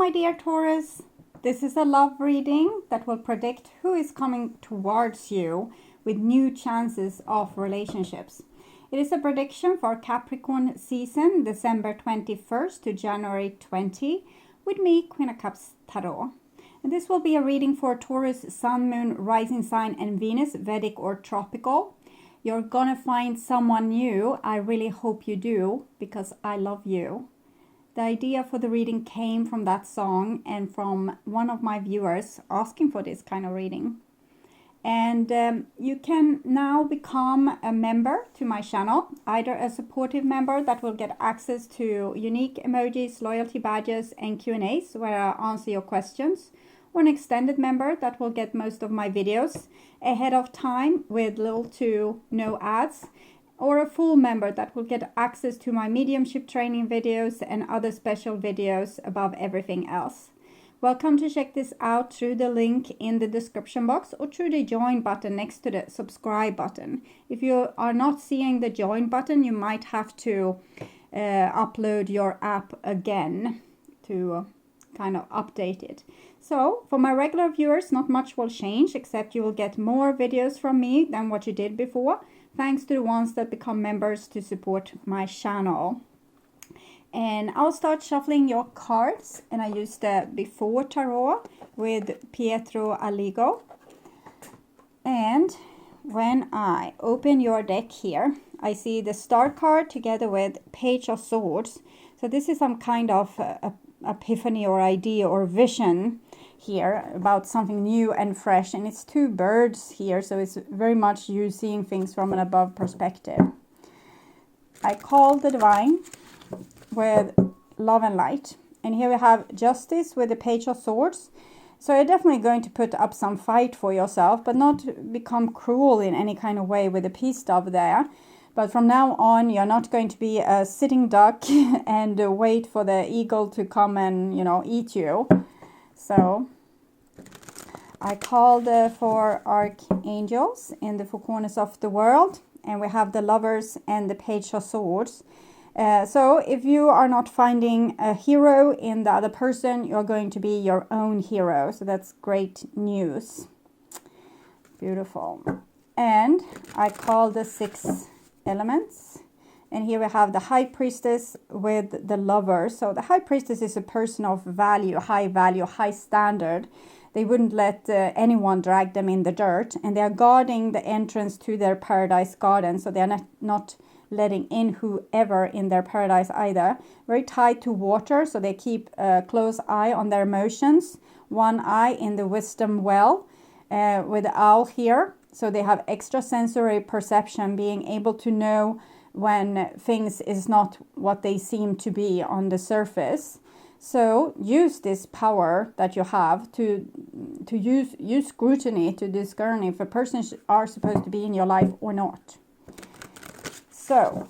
my dear Taurus. This is a love reading that will predict who is coming towards you with new chances of relationships. It is a prediction for Capricorn season, December 21st to January 20, with me, Queen of Cups Tarot. And this will be a reading for Taurus, Sun, Moon, Rising Sign, and Venus, Vedic or Tropical. You're gonna find someone new. I really hope you do, because I love you. The idea for the reading came from that song and from one of my viewers asking for this kind of reading. And you can now become a member to my channel, either a supportive member that will get access to unique emojis, loyalty badges, and Q&As where I answer your questions, or an extended member that will get most of my videos ahead of time with little to no ads, or a full member that will get access to my mediumship training videos and other special videos above everything else. Welcome to check this out through the link in the description box or through the join button next to the subscribe button. If you are not seeing the join button, you might have to upload your app again to kind of update it. So for my regular viewers, not much will change, except you will get more videos from me than what you did before, thanks to the ones that become members to support my channel. And I'll start shuffling your cards, and I used the Before Tarot with Pietro Aligo. And when I open your deck here, I see the Star card together with Page of Swords. So this is some kind of epiphany or idea or vision here about something new and fresh, and it's two birds here, so it's very much you seeing things from an above perspective. I call the divine with love and light, and here we have Justice with the Page of Swords. So you're definitely going to put up some fight for yourself, but not become cruel in any kind of way with the peace dove there. But from now on, you're not going to be a sitting duck and wait for the eagle to come and, you know, eat you. So I called for archangels in the four corners of the world, and we have the Lovers and the Page of Swords. So if you are not finding a hero in the other person, you're going to be your own hero. So that's great news. Beautiful. And I call the 6 elements. And here we have the High Priestess with the Lover. So the High Priestess is a person of value, high standard. They wouldn't let anyone drag them in the dirt. And they are guarding the entrance to their paradise garden. So they are not letting in whoever in their paradise either. Very tied to water. So they keep a close eye on their emotions. One eye in the wisdom well with the owl here. So they have extrasensory perception, being able to know when things is not what they seem to be on the surface. So use this power that you have to use scrutiny to discern if a person are supposed to be in your life or not. So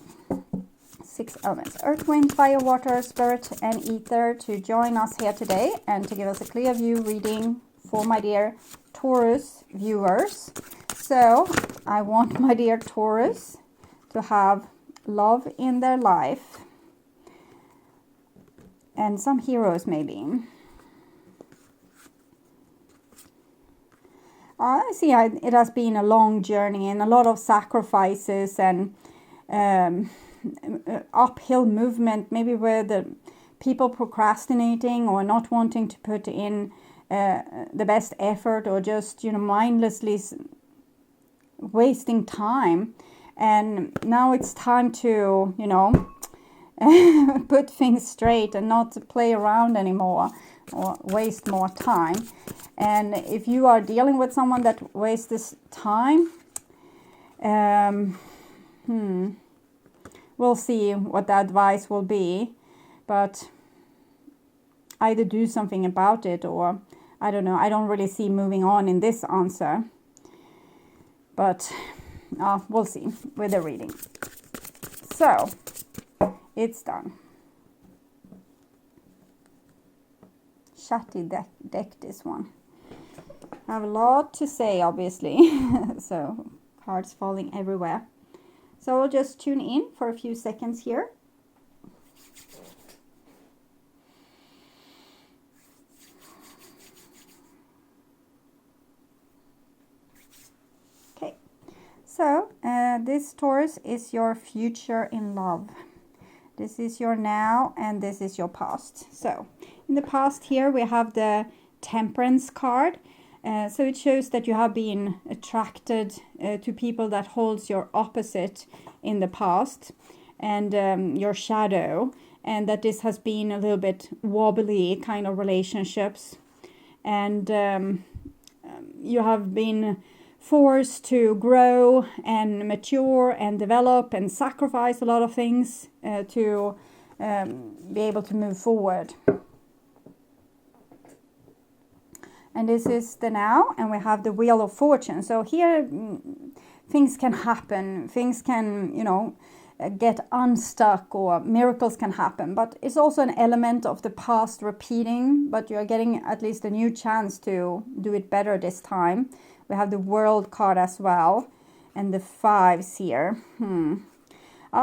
6 elements: earth, wind, fire, water, spirit, and ether to join us here today and to give us a clear view reading for my dear Taurus viewers. So I want my dear Taurus to have love in their life and some heroes maybe. I see it has been a long journey and a lot of sacrifices and uphill movement, maybe where the people procrastinating or not wanting to put in the best effort, or just, you know, mindlessly wasting time. And now it's time to, you know, put things straight and not to play around anymore or waste more time. And if you are dealing with someone that wastes this time, we'll see what the advice will be. But either do something about it, or I don't know. I don't really see moving on in this answer. But we'll see with the reading. So it's done. Chatty deck this one. I have a lot to say, obviously. So cards falling everywhere. So we'll just tune in for a few seconds here. this, Taurus, is your future in love. This is your now and this is your past. So in the past here we have the Temperance card. So it shows that you have been attracted to people that holds your opposite in the past and your shadow, and that this has been a little bit wobbly kind of relationships, and you have been forced to grow and mature and develop and sacrifice a lot of things to be able to move forward. And this is the now, and we have the Wheel of Fortune. So here things can happen, things can, you know, get unstuck, or miracles can happen. But it's also an element of the past repeating, but you're getting at least a new chance to do it better this time. We have the World card as well, and the 5s here.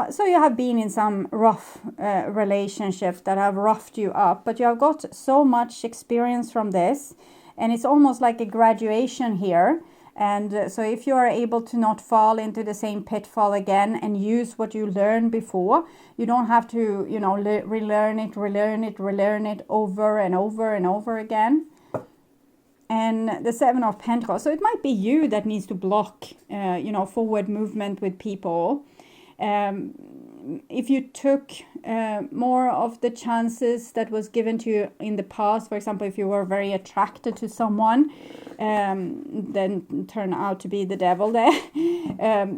So you have been in some rough relationships that have roughed you up, but you have got so much experience from this. And it's almost like a graduation here. And so if you are able to not fall into the same pitfall again and use what you learned before, you don't have to, you know, relearn it over and over and over again. And the 7 of Pentacles. So it might be you that needs to block, you know, forward movement with people. If you took more of the chances that was given to you in the past, for example, if you were very attracted to someone, then turn out to be the devil there,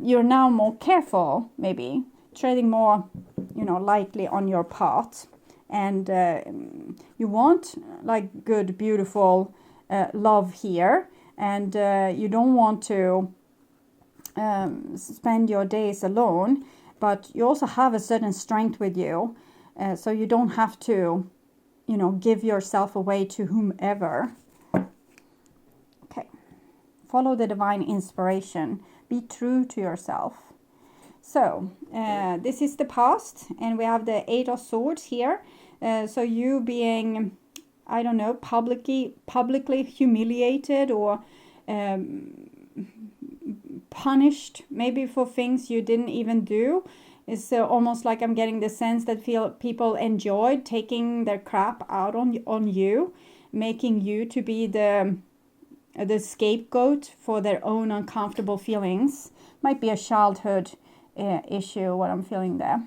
you're now more careful, maybe treading more, you know, lightly on your path, and you want like good, beautiful love here, and you don't want to spend your days alone. But you also have a certain strength with you, so you don't have to, you know, give yourself away to whomever. Okay. Follow the divine inspiration. Be true to yourself. So, this is the past, and we have the 8 of Swords here. So you being, I don't know, publicly humiliated or punished maybe for things you didn't even do. It's almost like I'm getting the sense that people enjoyed taking their crap out on you, making you to be the scapegoat for their own uncomfortable feelings. Might be a childhood issue, what I'm feeling there.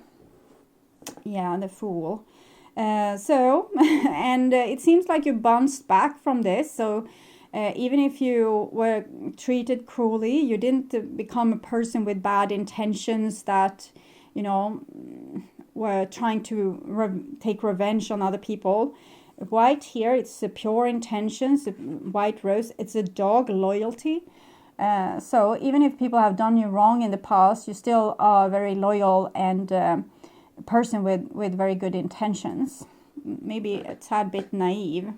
Yeah, the Fool. So and it seems like you bounced back from this. So even if you were treated cruelly, you didn't become a person with bad intentions that, you know, were trying to take revenge on other people. White here, it's a pure intentions. The white rose, it's a dog loyalty. So even if people have done you wrong in the past, you still are very loyal and a person with very good intentions. Maybe a tad bit naive.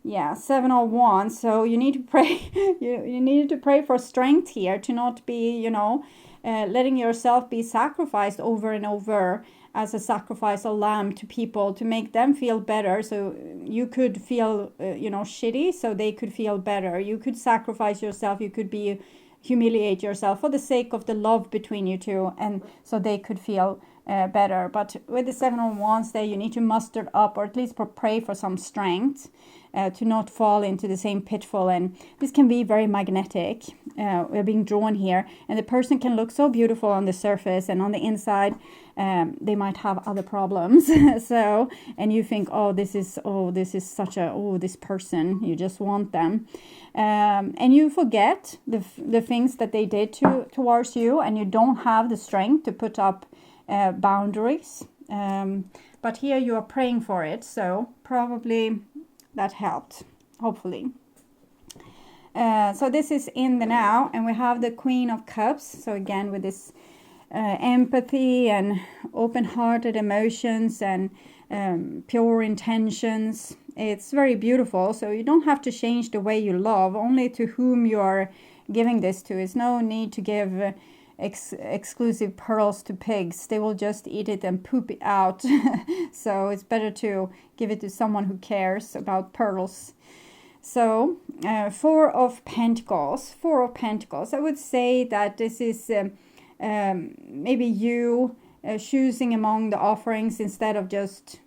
Yeah, 7 of Wands. So you need to pray. you needed to pray for strength here, to not be, you know, letting yourself be sacrificed over and over as a sacrificial lamb to people, to make them feel better. So you could feel, you know, shitty, so they could feel better. You could sacrifice yourself. You could humiliate yourself for the sake of the love between you two, and so they could feel better. But with the 7 of Wands there, you need to muster up, or at least pray for some strength. To not fall into the same pitfall, and this can be very magnetic. We're being drawn here, and the person can look so beautiful on the surface, and on the inside they might have other problems. So, and you think, this is such a this person, you just want them, and you forget the things that they did towards you, and you don't have the strength to put up boundaries. But here you are praying for it, so probably that helped, hopefully. So this is in the now, and we have the Queen of Cups. So again, with this empathy and open-hearted emotions and pure intentions, it's very beautiful. So you don't have to change the way you love, only to whom you are giving this to. It's no need to give exclusive pearls to pigs. They will just eat it and poop it out. So it's better to give it to someone who cares about pearls. So 4 of Pentacles. 4 of Pentacles. I would say that this is maybe you choosing among the offerings instead of just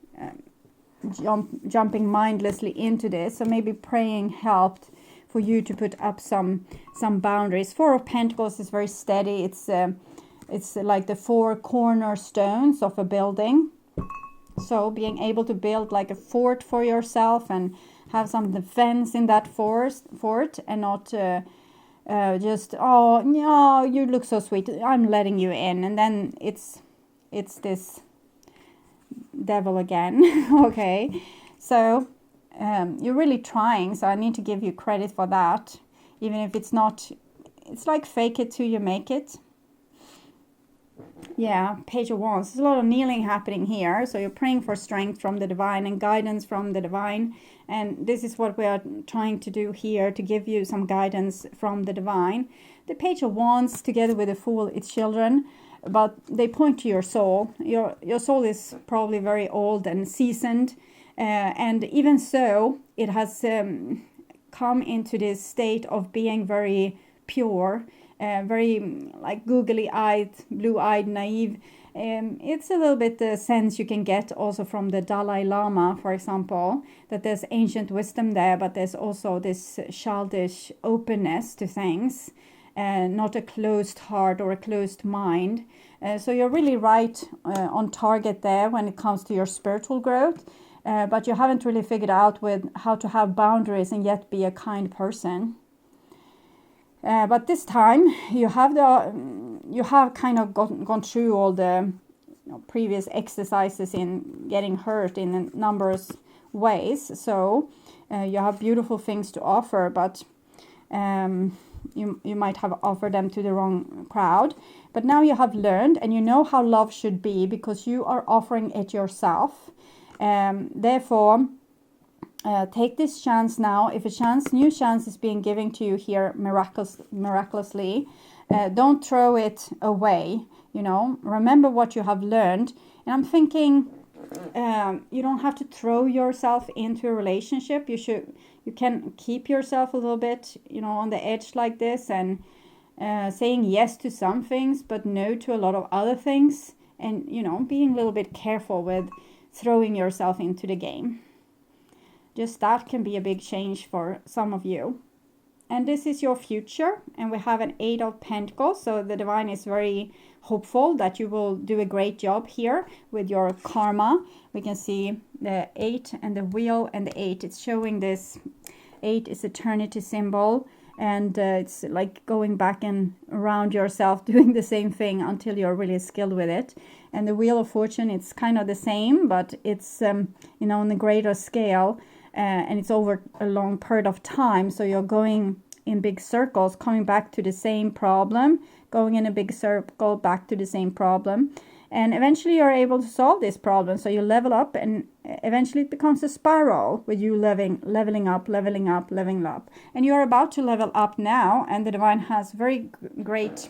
jumping mindlessly into this. So maybe praying helped for you to put up some boundaries. Four of Pentacles is very steady. It's like the four cornerstones of a building. So being able to build like a fort for yourself and have some defense in that fort, and not just, oh no, you look so sweet, I'm letting you in, and then it's this devil again. Okay, so you're really trying, so I need to give you credit for that, even if it's not, it's like fake it till you make it. Yeah, Page of Wands. There's a lot of kneeling happening here. So you're praying for strength from the divine and guidance from the divine. And this is what we are trying to do here, to give you some guidance from the divine. The Page of Wands together with the Fool, it's children, but they point to your soul. Your soul is probably very old and seasoned. And even so, it has come into this state of being very pure. Very like googly-eyed, blue-eyed, naive. It's a little bit the sense you can get also from the Dalai Lama, for example, that there's ancient wisdom there, but there's also this childish openness to things, not a closed heart or a closed mind. So you're really right on target there when it comes to your spiritual growth, but you haven't really figured out with how to have boundaries and yet be a kind person. But this time you have kind of gone through all the previous exercises in getting hurt in a numerous ways. So you have beautiful things to offer, but you might have offered them to the wrong crowd. But now you have learned, and you know how love should be because you are offering it yourself. Therefore, take this chance now. If a new chance is being given to you here miraculously, don't throw it away. Remember what you have learned. And I'm thinking, you don't have to throw yourself into a relationship. You can keep yourself a little bit, on the edge like this, and saying yes to some things, but no to a lot of other things. And, being a little bit careful with throwing yourself into the game. Just that can be a big change for some of you. And this is your future. And we have an 8 of Pentacles. So the divine is very hopeful that you will do a great job here with your karma. We can see the 8 and the wheel and the 8. It's showing this 8 is eternity symbol. And it's like going back and around yourself, doing the same thing until you're really skilled with it. And the Wheel of Fortune, it's kind of the same, but it's, on a greater scale. And it's over a long period of time. So you're going in big circles, coming back to the same problem, going in a big circle, back to the same problem. And eventually you're able to solve this problem. So you level up, and eventually it becomes a spiral with you leveling up. And you're about to level up now. And the divine has very great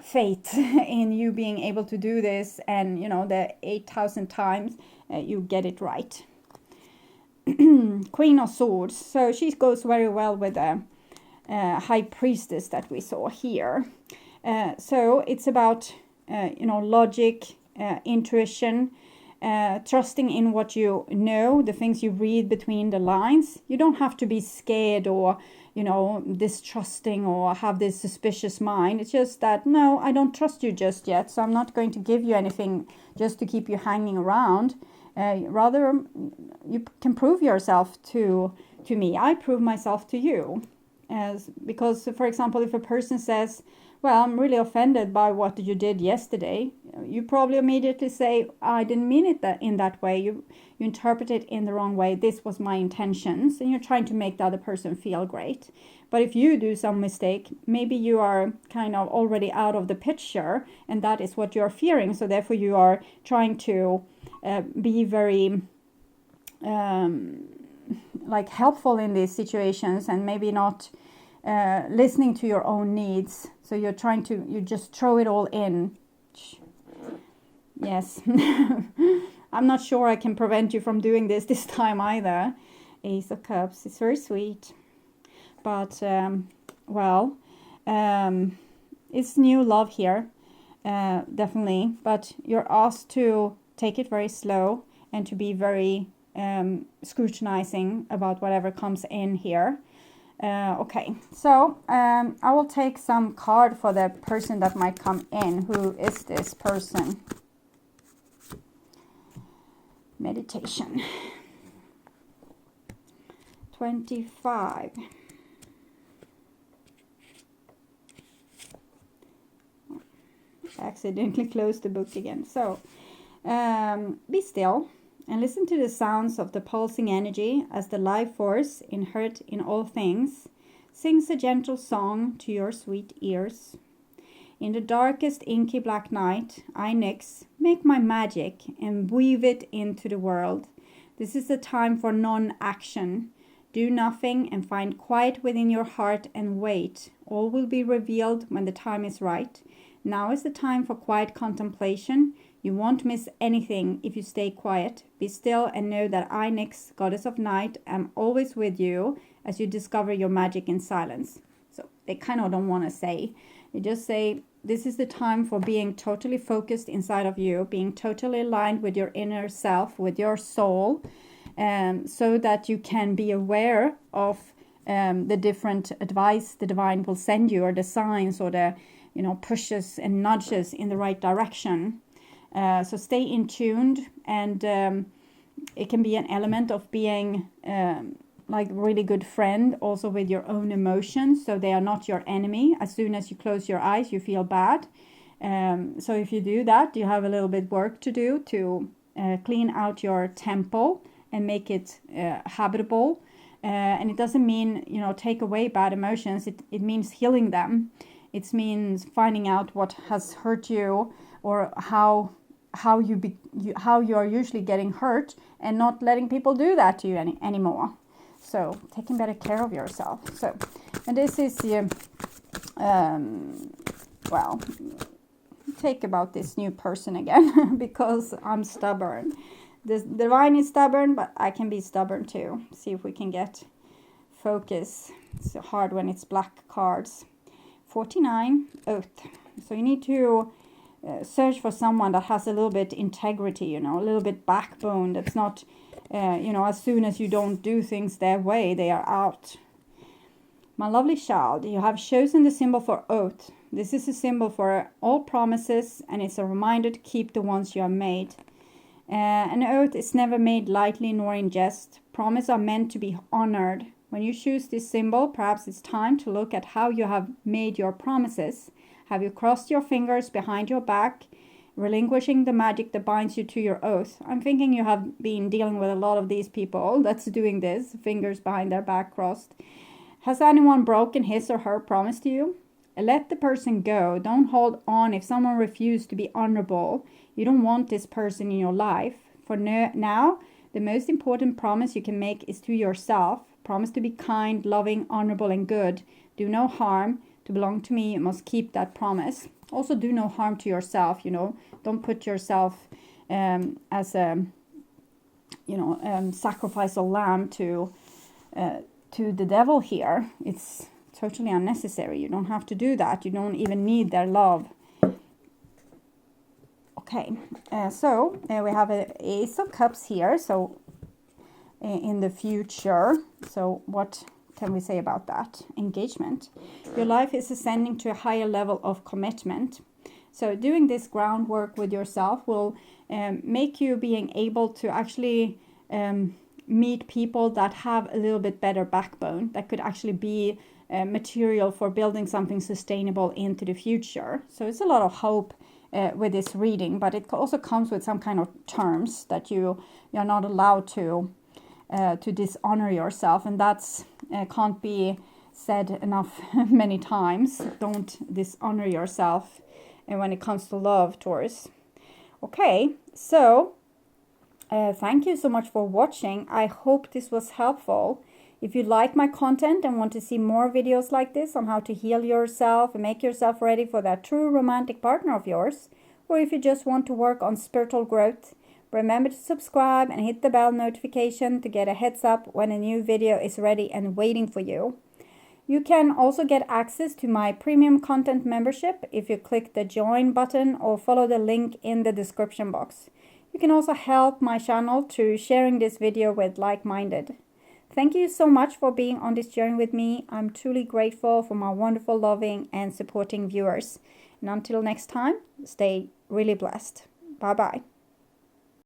faith in you being able to do this. And, the 8,000 times you get it right. Queen of Swords. So she goes very well with the High Priestess that we saw here. So it's about, logic, intuition, trusting in what you know, the things you read between the lines. You don't have to be scared or, distrusting or have this suspicious mind. It's just that, no, I don't trust you just yet. So I'm not going to give you anything just to keep you hanging around. Rather, you can prove yourself to me. I prove myself to you. Because, for example, if a person says, well, I'm really offended by what you did yesterday, you probably immediately say, I didn't mean it in that way. You interpret it in the wrong way. This was my intentions. And you're trying to make the other person feel great. But if you do some mistake, maybe you are kind of already out of the picture. And that is what you're fearing. So therefore you are trying to be very helpful in these situations, and maybe not listening to your own needs. So you just throw it all in. Yes. I'm not sure I can prevent you from doing this time either. Ace of Cups, it's very sweet. But, it's new love here, definitely, but you're asked to take it very slow and to be very scrutinizing about whatever comes in here. Okay, so I will take some card for the person that might come in. Who is this person? Meditation. 25. Accidentally closed the book again. So be still and listen to the sounds of the pulsing energy as the life force inherent in all things sings a gentle song to your sweet ears. In the darkest inky black night, I, Nyx, make my magic and weave it into the world. This is the time for non-action. Do nothing and find quiet within your heart and wait. All will be revealed when the time is right. Now is the time for quiet contemplation. You won't miss anything if you stay quiet. Be still and know that I, Nyx, goddess of night, am always with you as you discover your magic in silence. So they kind of don't want to say. They just say, this is the time for being totally focused inside of you, being totally aligned with your inner self, with your soul, so that you can be aware of the different advice the divine will send you, or the signs, or the pushes and nudges in the right direction. So stay in tuned, and it can be an element of being like a really good friend also with your own emotions, so they are not your enemy. As soon as you close your eyes, you feel bad. So if you do that, you have a little bit work to do to clean out your temple and make it habitable. And it doesn't mean, take away bad emotions. It means healing them. It means finding out what has hurt you, or how you are usually getting hurt, and not letting people do that to you anymore. So taking better care of yourself. So, and this is well, take about this new person again because I'm stubborn. The divine is stubborn, but I can be stubborn too. See if we can get focus. It's hard when it's black cards. 49, oath. So you need to search for someone that has a little bit integrity, a little bit backbone. That's not, as soon as you don't do things their way, they are out. My lovely child, you have chosen the symbol for oath. This is a symbol for all promises, and it's a reminder to keep the ones you have made. An oath is never made lightly nor in jest. Promises are meant to be honored. When you choose this symbol, perhaps it's time to look at how you have made your promises. Have you crossed your fingers behind your back, relinquishing the magic that binds you to your oath? I'm thinking you have been dealing with a lot of these people that's doing this, fingers behind their back crossed. Has anyone broken his or her promise to you? Let the person go. Don't hold on if someone refused to be honorable. You don't want this person in your life. For now, the most important promise you can make is to yourself. Promise to be kind, loving, honorable, and good. Do no harm. To belong to me, you must keep that promise. Also, do no harm to yourself. Don't put yourself as a sacrificial lamb to the devil here. It's totally unnecessary. You don't have to do that. You don't even need their love. Okay, so we have an Ace of Cups here. So in the future, so what can we say about that? Engagement. Your life is ascending to a higher level of commitment. So doing this groundwork with yourself will make you being able to actually meet people that have a little bit better backbone, that could actually be material for building something sustainable into the future. So it's a lot of hope with this reading, but it also comes with some kind of terms that you're not allowed to dishonor yourself, and that's can't be said enough many times. Don't dishonor yourself, and when it comes to love, Taurus. Okay, so thank you so much for watching. I hope this was helpful. If you like my content and want to see more videos like this on how to heal yourself and make yourself ready for that true romantic partner of yours, or if you just want to work on spiritual growth, remember to subscribe and hit the bell notification to get a heads up when a new video is ready and waiting for you. You can also get access to my premium content membership if you click the join button or follow the link in the description box. You can also help my channel through sharing this video with like-minded. Thank you so much for being on this journey with me. I'm truly grateful for my wonderful, loving, and supporting viewers. And until next time, stay really blessed. Bye-bye.